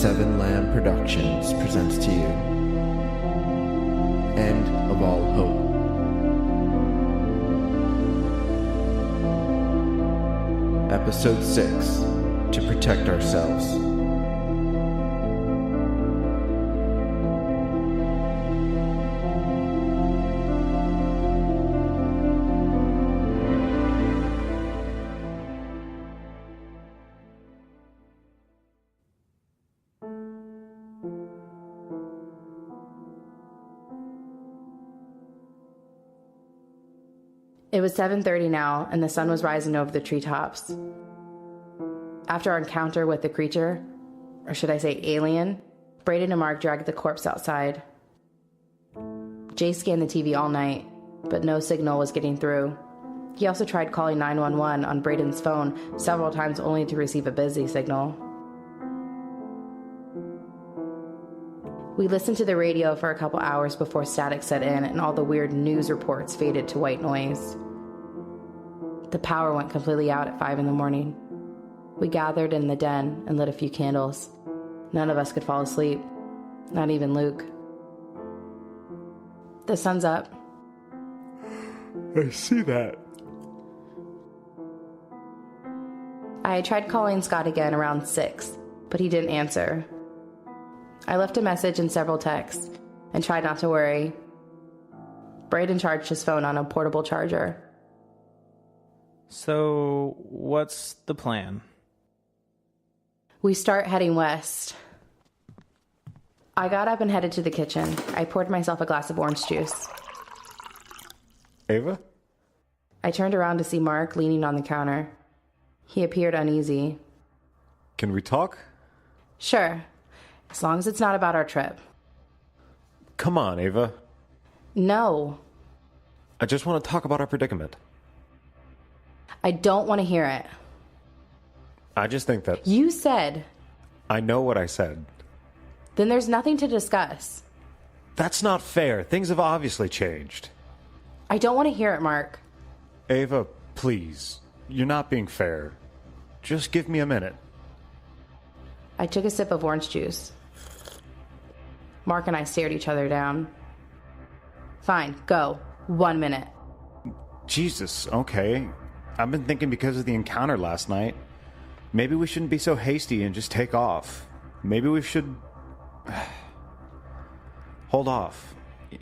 Seven Lamb Productions presents to you End of All Hope. Episode 6, To Protect Ourselves. It was 7:30 now, and the sun was rising over the treetops. After our encounter with the creature, or should I say alien, Braden and Mark dragged the corpse outside. Jay scanned the TV all night, but no signal was getting through. He also tried calling 911 on Braden's phone several times only to receive a busy signal. We listened to the radio for a couple hours before static set in and all the weird news reports faded to white noise. The power went completely out at 5 in the morning. We gathered in the den and lit a few candles. None of us could fall asleep, not even Luke. The sun's up. I see that. I tried calling Scott again around 6, but he didn't answer. I left a message and several texts and tried not to worry. Braden charged his phone on a portable charger. So, what's the plan? We start heading west. I got up and headed to the kitchen. I poured myself a glass of orange juice. Ava? I turned around to see Mark leaning on the counter. He appeared uneasy. Can we talk? Sure, as long as it's not about our trip. Come on, Ava. No. I just want to talk about our predicament. I don't want to hear it. I just think that... You said... I know what I said. Then there's nothing to discuss. That's not fair. Things have obviously changed. I don't want to hear it, Mark. Ava, please. You're not being fair. Just give me a minute. I took a sip of orange juice. Mark and I stared each other down. Fine, go. 1 minute. Jesus, okay. I've been thinking because of the encounter last night. Maybe we shouldn't be so hasty and just take off. Maybe we should... hold off.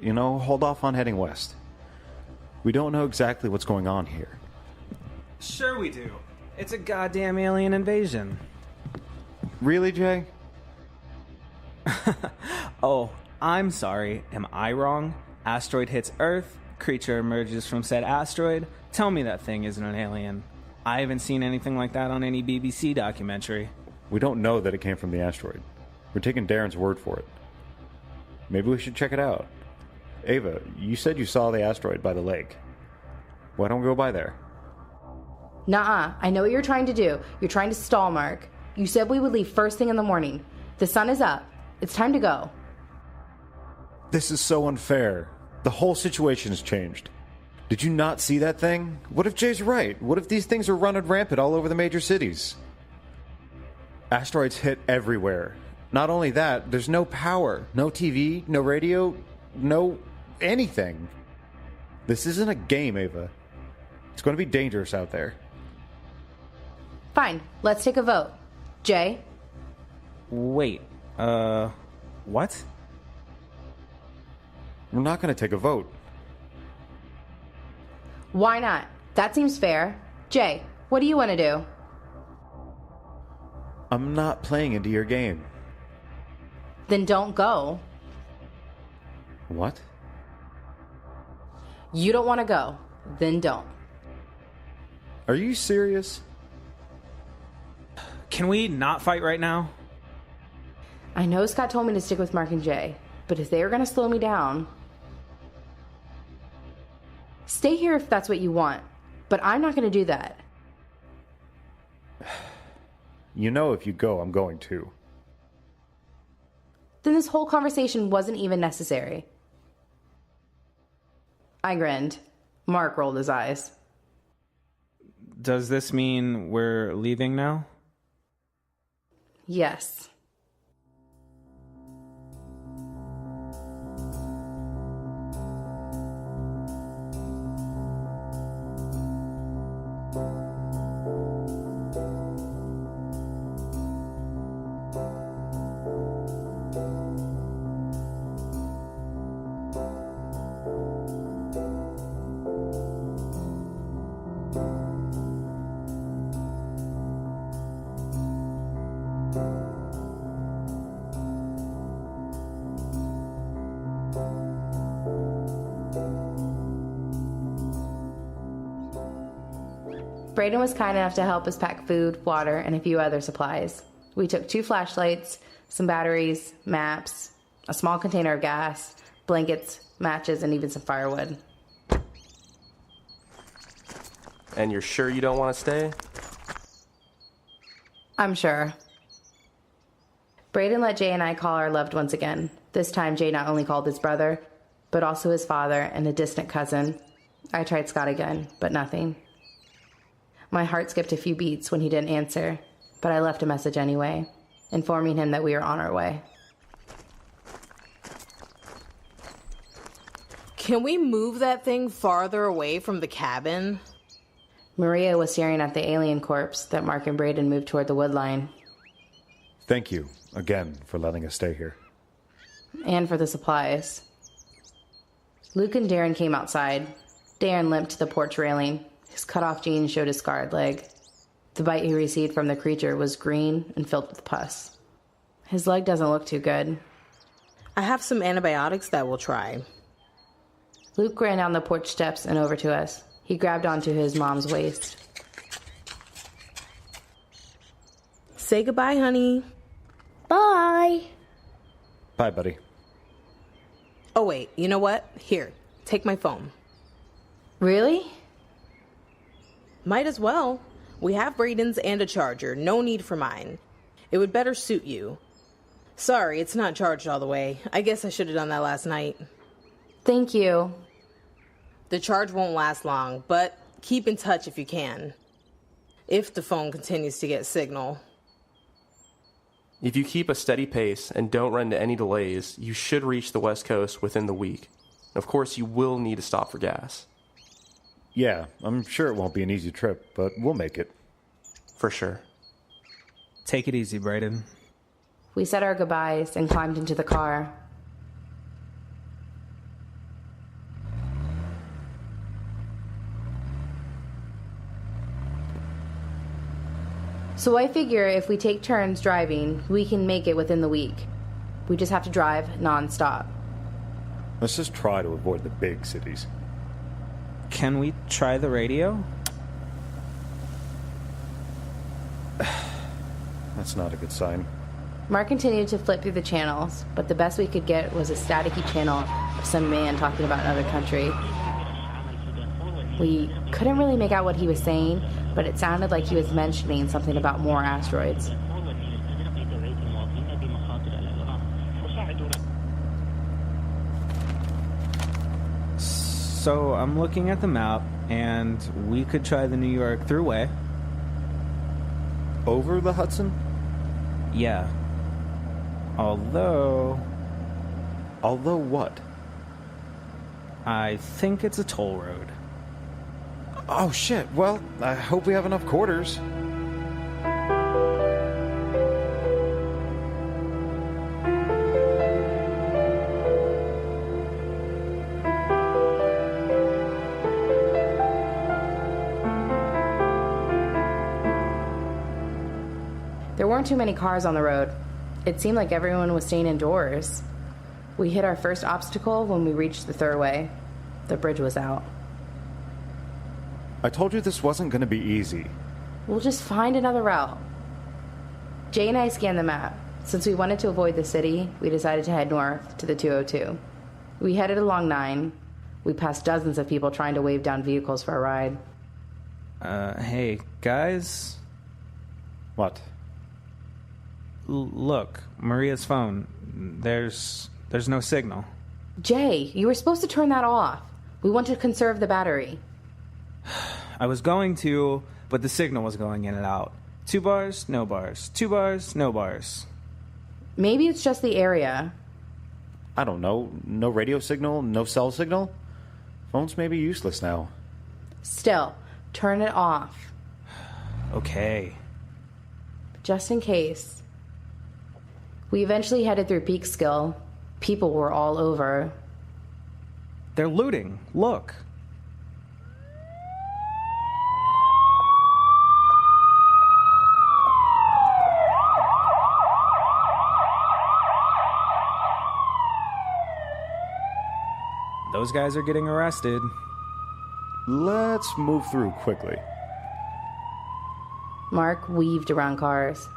Hold off on heading west. We don't know exactly what's going on here. Sure we do. It's a goddamn alien invasion. Really, Jay? Oh, I'm sorry. Am I wrong? Asteroid hits Earth, creature emerges from said asteroid. Tell me that thing isn't an alien. I haven't seen anything like that on any BBC documentary. We don't know that it came from the asteroid. We're taking Darren's word for it. Maybe we should check it out. Ava, you said you saw the asteroid by the lake. Why don't we go by there? Nuh-uh. I know what you're trying to do. You're trying to stall, Mark. You said we would leave first thing in the morning. The sun is up. It's time to go. This is so unfair. The whole situation has changed. Did you not see that thing? What if Jay's right? What if these things are running rampant all over the major cities? Asteroids hit everywhere. Not only that, there's no power, no TV, no radio, no anything. This isn't a game, Ava. It's going to be dangerous out there. Fine, let's take a vote. Jay? Wait, what? We're not going to take a vote. Why not? That seems fair. Jay, what do you want to do? I'm not playing into your game. Then don't go. What? You don't want to go. Then don't. Are you serious? Can we not fight right now? I know Scott told me to stick with Mark and Jay, but if they are going to slow me down... Stay here if that's what you want, but I'm not going to do that. If you go, I'm going to. Then this whole conversation wasn't even necessary. I grinned. Mark rolled his eyes. Does this mean we're leaving now? Yes. Braden was kind enough to help us pack food, water, and a few other supplies. We took 2 flashlights, some batteries, maps, a small container of gas, blankets, matches, and even some firewood. And you're sure you don't want to stay? I'm sure. Braden let Jay and I call our loved ones again. This time, Jay not only called his brother, but also his father and a distant cousin. I tried Scott again, but nothing. My heart skipped a few beats when he didn't answer, but I left a message anyway, informing him that we were on our way. Can we move that thing farther away from the cabin? Maria was staring at the alien corpse that Mark and Braden moved toward the wood line. Thank you, again, for letting us stay here. And for the supplies. Luke and Darren came outside. Darren limped to the porch railing. His cut-off jeans showed his scarred leg. The bite he received from the creature was green and filled with pus. His leg doesn't look too good. I have some antibiotics that we'll try. Luke ran down the porch steps and over to us. He grabbed onto his mom's waist. Say goodbye, honey. Bye! Bye, buddy. Oh, wait, you know what? Here, take my phone. Really? Might as well. We have Braden's and a charger. No need for mine. It would better suit you. Sorry, it's not charged all the way. I guess I should have done that last night. Thank you. The charge won't last long, but keep in touch if you can. If the phone continues to get signal. If you keep a steady pace and don't run into any delays, you should reach the West Coast within the week. Of course, you will need to stop for gas. Yeah, I'm sure it won't be an easy trip, but we'll make it. For sure. Take it easy, Braden. We said our goodbyes and climbed into the car. So I figure if we take turns driving, we can make it within the week. We just have to drive non-stop. Let's just try to avoid the big cities. Can we try the radio? That's not a good sign. Mark continued to flip through the channels, but the best we could get was a staticky channel of some man talking about another country. We couldn't really make out what he was saying, but it sounded like he was mentioning something about more asteroids. So I'm looking at the map, and we could try the New York Thruway. Over the Hudson? Yeah. Although what? I think it's a toll road. Oh shit, well, I hope we have enough quarters. There weren't too many cars on the road. It seemed like everyone was staying indoors. We hit our first obstacle when we reached the Thruway. The bridge was out. I told you this wasn't going to be easy. We'll just find another route. Jay and I scanned the map. Since we wanted to avoid the city, we decided to head north to the 202. We headed along 9. We passed dozens of people trying to wave down vehicles for a ride. Hey, guys? What? Look, Maria's phone. There's no signal. Jay, you were supposed to turn that off. We want to conserve the battery. I was going to, but the signal was going in and out. 2 bars, no bars. 2 bars, no bars. Maybe it's just the area. I don't know. No radio signal, no cell signal? Phones may be useless now. Still, turn it off. Okay. Just in case. We eventually headed through Peekskill. People were all over. They're looting. Look. Those guys are getting arrested. Let's move through quickly. Mark weaved around cars.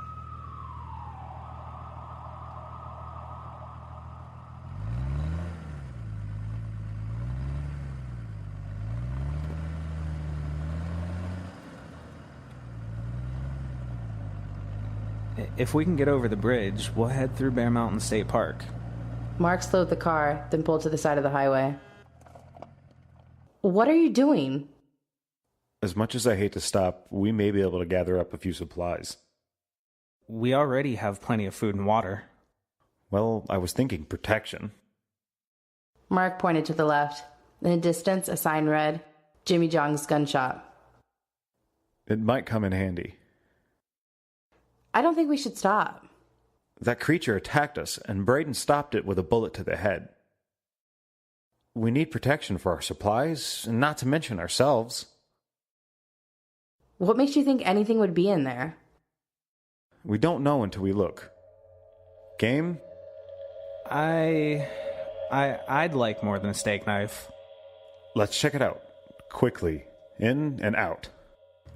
If we can get over the bridge, we'll head through Bear Mountain State Park. Mark slowed the car, then pulled to the side of the highway. What are you doing? As much as I hate to stop, we may be able to gather up a few supplies. We already have plenty of food and water. Well, I was thinking protection. Mark pointed to the left. In the distance, a sign read, Jimmy Jong's gun shop. It might come in handy. I don't think we should stop. That creature attacked us, and Braden stopped it with a bullet to the head. We need protection for our supplies, and not to mention ourselves. What makes you think anything would be in there? We don't know until we look. Game? I'd like more than a steak knife. Let's check it out. Quickly. In and out.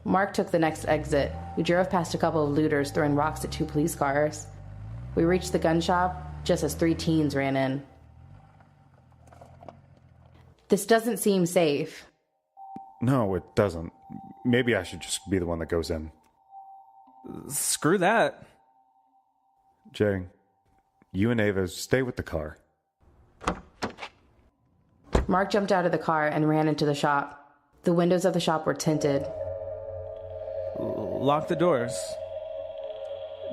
Mark took the next exit. We drove past a couple of looters throwing rocks at 2 police cars. We reached the gun shop just as 3 teens ran in. This doesn't seem safe. No, it doesn't. Maybe I should just be the one that goes in. Screw that. Jay, you and Ava stay with the car. Mark jumped out of the car and ran into the shop. The windows of the shop were tinted. Lock the doors.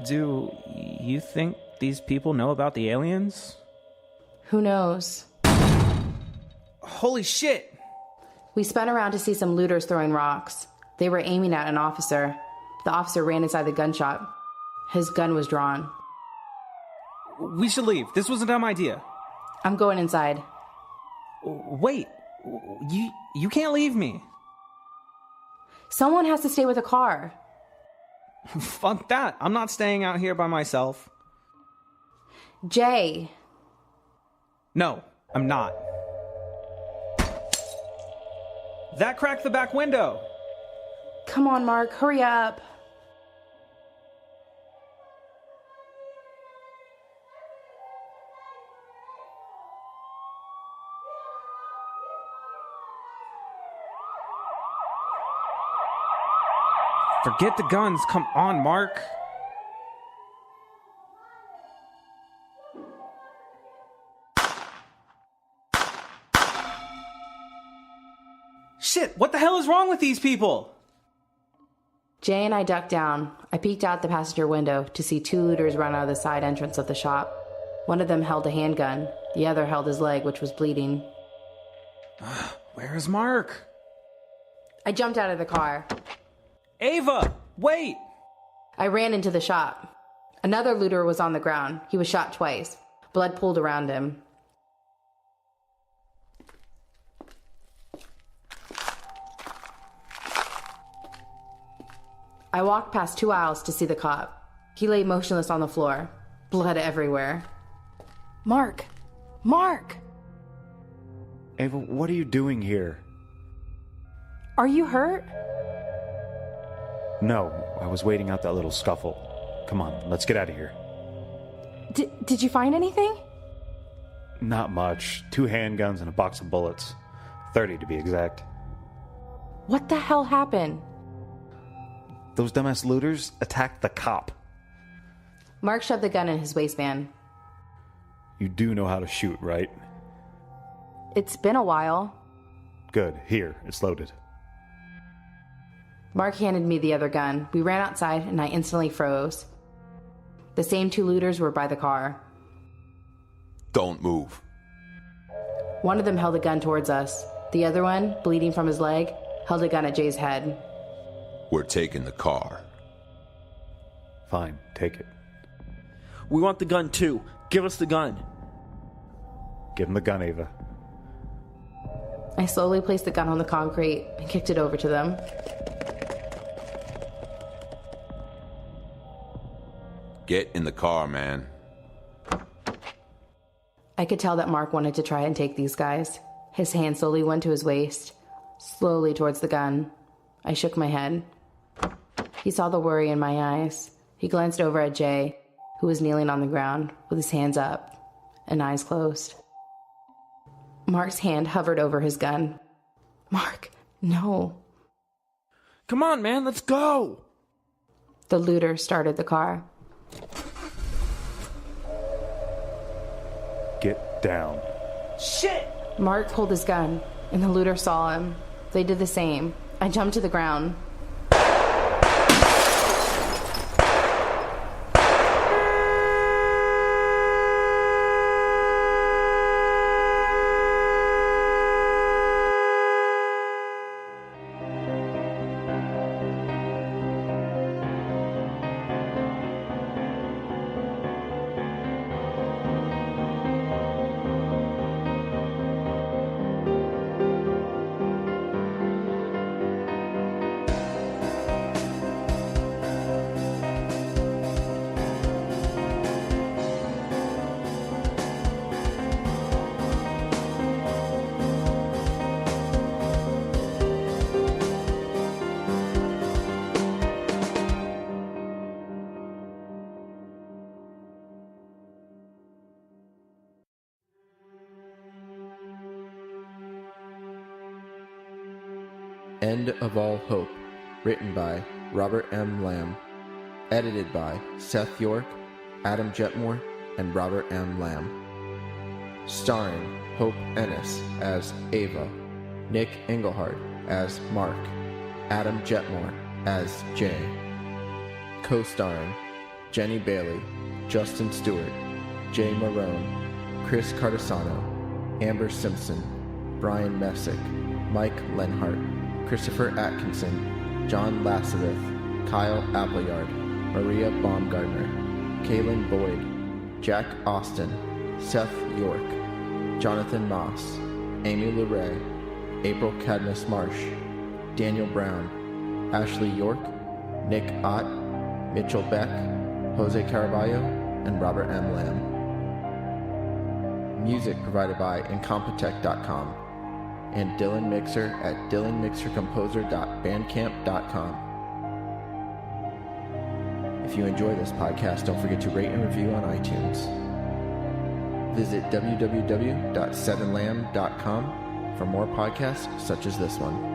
Do you think these people know about the aliens? Who knows? Holy shit! We spun around to see some looters throwing rocks. They were aiming at an officer. The officer ran inside the gun shop. His gun was drawn. We should leave. This was a dumb idea. I'm going inside. Wait. You can't leave me. Someone has to stay with the car. Fuck that. I'm not staying out here by myself. Jay. No, I'm not. That cracked the back window. Come on, Mark. Hurry up. Forget the guns. Come on, Mark. Shit, what the hell is wrong with these people? Jay and I ducked down. I peeked out the passenger window to see 2 looters run out of the side entrance of the shop. One of them held a handgun. The other held his leg, which was bleeding. Where's Mark? I jumped out of the car. Ava, wait! I ran into the shop. Another looter was on the ground. He was shot twice. Blood pooled around him. I walked past 2 aisles to see the cop. He lay motionless on the floor. Blood everywhere. Mark! Mark! Ava, what are you doing here? Are you hurt? No, I was waiting out that little scuffle. Come on, let's get out of here. Did you find anything? Not much. 2 handguns and a box of bullets. 30 to be exact. What the hell happened? Those dumbass looters attacked the cop. Mark shoved the gun in his waistband. You do know how to shoot, right? It's been a while. Good. Here, it's loaded. Mark handed me the other gun. We ran outside, and I instantly froze. The same 2 looters were by the car. Don't move. One of them held a gun towards us. The other one, bleeding from his leg, held a gun at Jay's head. We're taking the car. Fine, take it. We want the gun too. Give us the gun. Give him the gun, Ava. I slowly placed the gun on the concrete and kicked it over to them. Get in the car, man. I could tell that Mark wanted to try and take these guys. His hand slowly went to his waist, slowly towards the gun. I shook my head. He saw the worry in my eyes. He glanced over at Jay, who was kneeling on the ground with his hands up and eyes closed. Mark's hand hovered over his gun. Mark, no. Come on, man, let's go! The looter started the car. Get down. Shit! Mark pulled his gun, and the looter saw him. They did the same. I jumped to the ground. End of All Hope, written by Robert M. Lamb, edited by Seth York, Adam Jetmore, and Robert M. Lamb. Starring Hope Ennis as Ava, Nick Engelhardt as Mark, Adam Jetmore as Jay. Co-starring Jenny Bailey, Justin Stewart, Jay Marone, Chris Cardasano, Amber Simpson, Brian Messick, Mike Lenhart, Christopher Atkinson, John Lasseroth, Kyle Appleyard, Maria Baumgartner, Kaylin Boyd, Jack Austin, Seth York, Jonathan Moss, Amy LeRae, April Cadmus Marsh, Daniel Brown, Ashley York, Nick Ott, Mitchell Beck, Jose Caraballo, and Robert M. Lamb. Music provided by Incompetech.com and Dylan Mixer at dylanmixercomposer.bandcamp.com. If you enjoy this podcast, don't forget to rate and review on iTunes. Visit www.sevenlamb.com for more podcasts such as this one.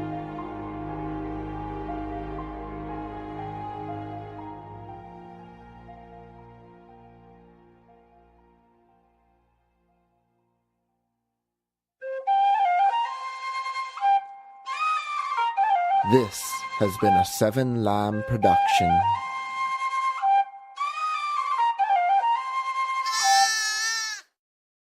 This has been a 7 Lamb production.